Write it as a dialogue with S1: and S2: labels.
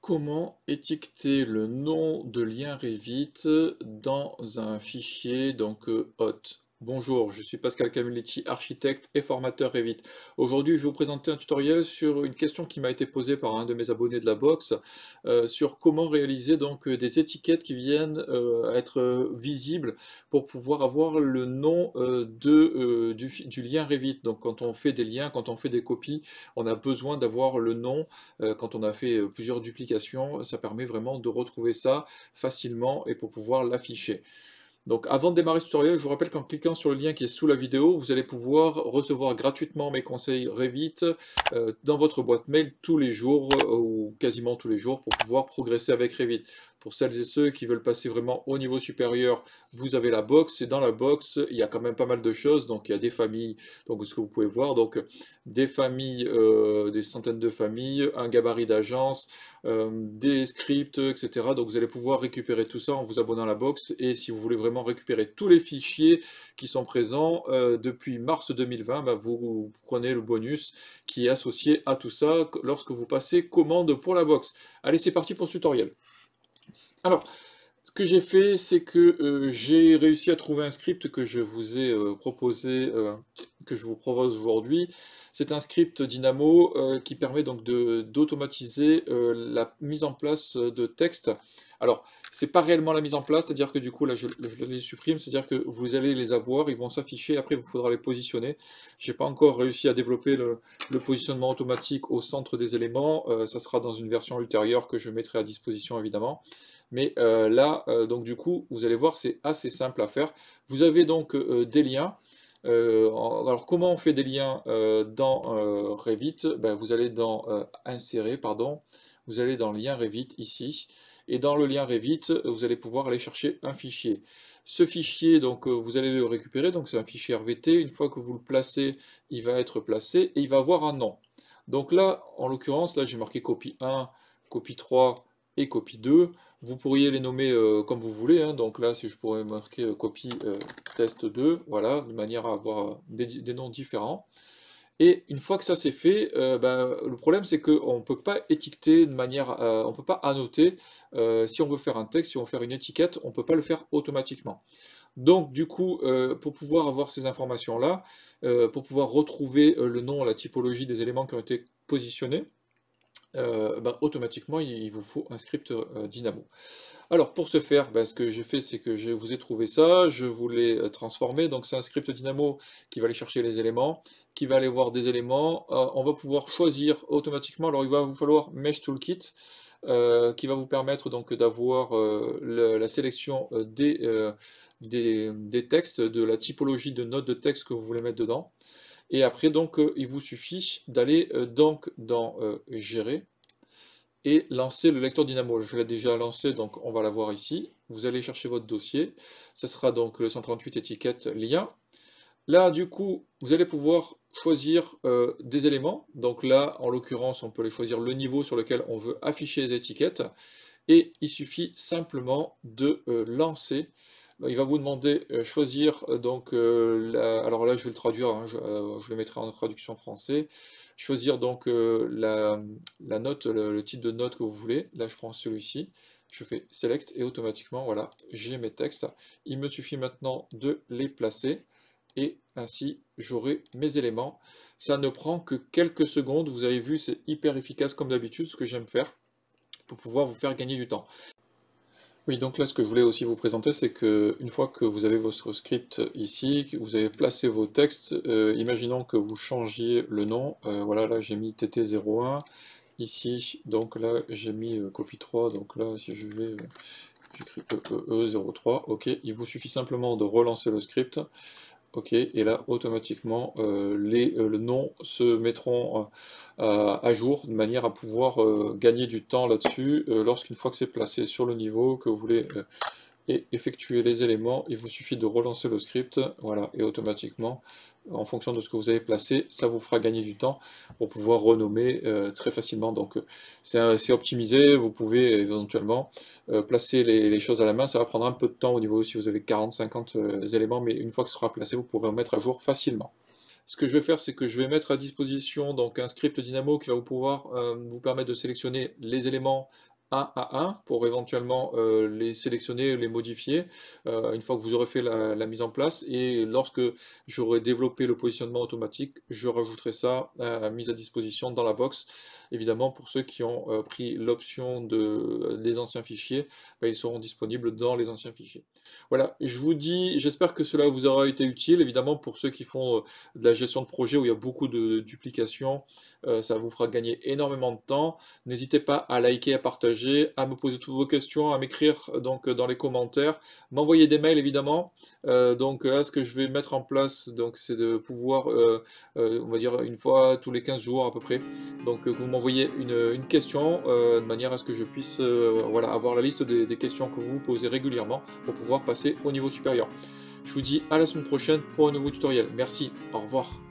S1: Comment étiqueter le nom de lien Revit dans un fichier hôte? Bonjour, je suis Pascal Camilletti, architecte et formateur Revit. Aujourd'hui, je vais vous présenter un tutoriel sur une question qui m'a été posée par un de mes abonnés de la box, sur comment réaliser des étiquettes qui viennent être visibles pour pouvoir avoir le nom du lien Revit. Donc quand on fait des liens, quand on fait des copies, on a besoin d'avoir le nom quand on a fait plusieurs duplications, ça permet vraiment de retrouver ça facilement et pour pouvoir l'afficher. Donc avant de démarrer ce tutoriel, je vous rappelle qu'en cliquant sur le lien qui est sous la vidéo, vous allez pouvoir recevoir gratuitement mes conseils Revit dans votre boîte mail tous les jours ou quasiment tous les jours pour pouvoir progresser avec Revit. Pour celles et ceux qui veulent passer vraiment au niveau supérieur, vous avez la box et dans la box, il y a quand même pas mal de choses. Donc il y a des familles, donc ce que vous pouvez voir, donc des familles, des centaines de familles, un gabarit d'agence, des scripts, etc. Donc vous allez pouvoir récupérer tout ça en vous abonnant à la box. Et si vous voulez vraiment récupérer tous les fichiers qui sont présents depuis mars 2020, bah, vous prenez le bonus qui est associé à tout ça lorsque vous passez commande pour la box. Allez, c'est parti pour ce tutoriel. Alors, ce que j'ai fait, c'est que j'ai réussi à trouver un script que je vous ai proposé, que je vous propose aujourd'hui. C'est un script Dynamo qui permet donc d'automatiser la mise en place de texte. Alors, c'est pas réellement la mise en place, c'est-à-dire que du coup, là, je les supprime, c'est-à-dire que vous allez les avoir, ils vont s'afficher, après, il vous faudra les positionner. J'ai pas encore réussi à développer le positionnement automatique au centre des éléments, ça sera dans une version ultérieure que je mettrai à disposition, évidemment. Mais là, donc du coup, vous allez voir, c'est assez simple à faire. Vous avez donc des liens. Alors, comment on fait des liens dans Revit? Ben, vous allez dans Insérer, pardon. Vous allez dans Lien Revit ici. Et dans le lien Revit, vous allez pouvoir aller chercher un fichier. Ce fichier, donc, vous allez le récupérer. Donc, c'est un fichier RVT. Une fois que vous le placez, il va être placé et il va avoir un nom. Donc là, en l'occurrence, là, j'ai marqué copie 1, copie 3 et copie 2. Vous pourriez les nommer comme vous voulez, hein. Donc là, si je pourrais marquer copie test 2, voilà, de manière à avoir des noms différents. Et une fois que ça c'est fait, le problème c'est qu'on ne peut pas étiqueter de manière, on ne peut pas annoter. Si on veut faire un texte, si on veut faire une étiquette, on ne peut pas le faire automatiquement. Donc du coup, pour pouvoir avoir ces informations-là, pour pouvoir retrouver le nom, la typologie des éléments qui ont été positionnés, automatiquement il vous faut un script Dynamo. Alors pour ce faire, ce que j'ai fait, c'est que je vous ai trouvé ça, je vous l'ai transformé, donc c'est un script Dynamo qui va aller chercher les éléments, qui va aller voir des éléments, on va pouvoir choisir automatiquement, alors il va vous falloir Mesh Toolkit, qui va vous permettre donc d'avoir la sélection des textes, de la typologie de notes de texte que vous voulez mettre dedans, et après donc il vous suffit d'aller donc dans Gérer, et lancer le lecteur Dynamo. Je l'ai déjà lancé, donc on va l'avoir ici. Vous allez chercher votre dossier. Ce sera donc le 138 étiquette lien. Là, du coup, vous allez pouvoir choisir des éléments. Donc là, en l'occurrence, on peut les choisir le niveau sur lequel on veut afficher les étiquettes. Et il suffit simplement de lancer. Il va vous demander choisir alors là je vais le traduire, hein, je le mettrai en traduction français. Choisir donc la note, le type de note que vous voulez. Là je prends celui-ci, je fais select et automatiquement voilà, j'ai mes textes. Il me suffit maintenant de les placer et ainsi j'aurai mes éléments. Ça ne prend que quelques secondes, vous avez vu, c'est hyper efficace comme d'habitude, ce que j'aime faire pour pouvoir vous faire gagner du temps. Oui, donc là, ce que je voulais aussi vous présenter, c'est que une fois que vous avez votre script ici, que vous avez placé vos textes, imaginons que vous changiez le nom. Voilà, là j'ai mis TT01, ici, donc là j'ai mis copie 3, donc là si je vais, j'écris EE03, ok, il vous suffit simplement de relancer le script. Ok, et là, automatiquement, le nom se mettront à jour de manière à pouvoir gagner du temps là-dessus. Lorsqu'une fois que c'est placé sur le niveau, que vous voulez effectuer les éléments, il vous suffit de relancer le script, voilà, et automatiquement, en fonction de ce que vous avez placé, ça vous fera gagner du temps pour pouvoir renommer très facilement. Donc c'est optimisé, vous pouvez éventuellement placer les choses à la main, ça va prendre un peu de temps au niveau si vous avez 40-50 éléments, mais une fois que ce sera placé, vous pourrez en mettre à jour facilement. Ce que je vais faire, c'est que je vais mettre à disposition donc un script Dynamo qui va vous pouvoir vous permettre de sélectionner les éléments un à un pour éventuellement les sélectionner, les modifier, une fois que vous aurez fait la mise en place. Et lorsque j'aurai développé le positionnement automatique, je rajouterai ça mise à disposition dans la box. Évidemment, pour ceux qui ont pris l'option des anciens fichiers, bah, ils seront disponibles dans les anciens fichiers. Voilà, je vous dis, j'espère que cela vous aura été utile. Évidemment, pour ceux qui font de la gestion de projet où il y a beaucoup de duplication, ça vous fera gagner énormément de temps. N'hésitez pas à liker, à partager, à me poser toutes vos questions, à m'écrire donc dans les commentaires, m'envoyer des mails évidemment. Donc là, ce que je vais mettre en place, donc c'est de pouvoir, on va dire une fois tous les 15 jours à peu près, donc que vous m'envoyez une question de manière à ce que je puisse voilà, avoir la liste des questions que vous vous posez régulièrement pour pouvoir passer au niveau supérieur. Je vous dis à la semaine prochaine pour un nouveau tutoriel. Merci, au revoir.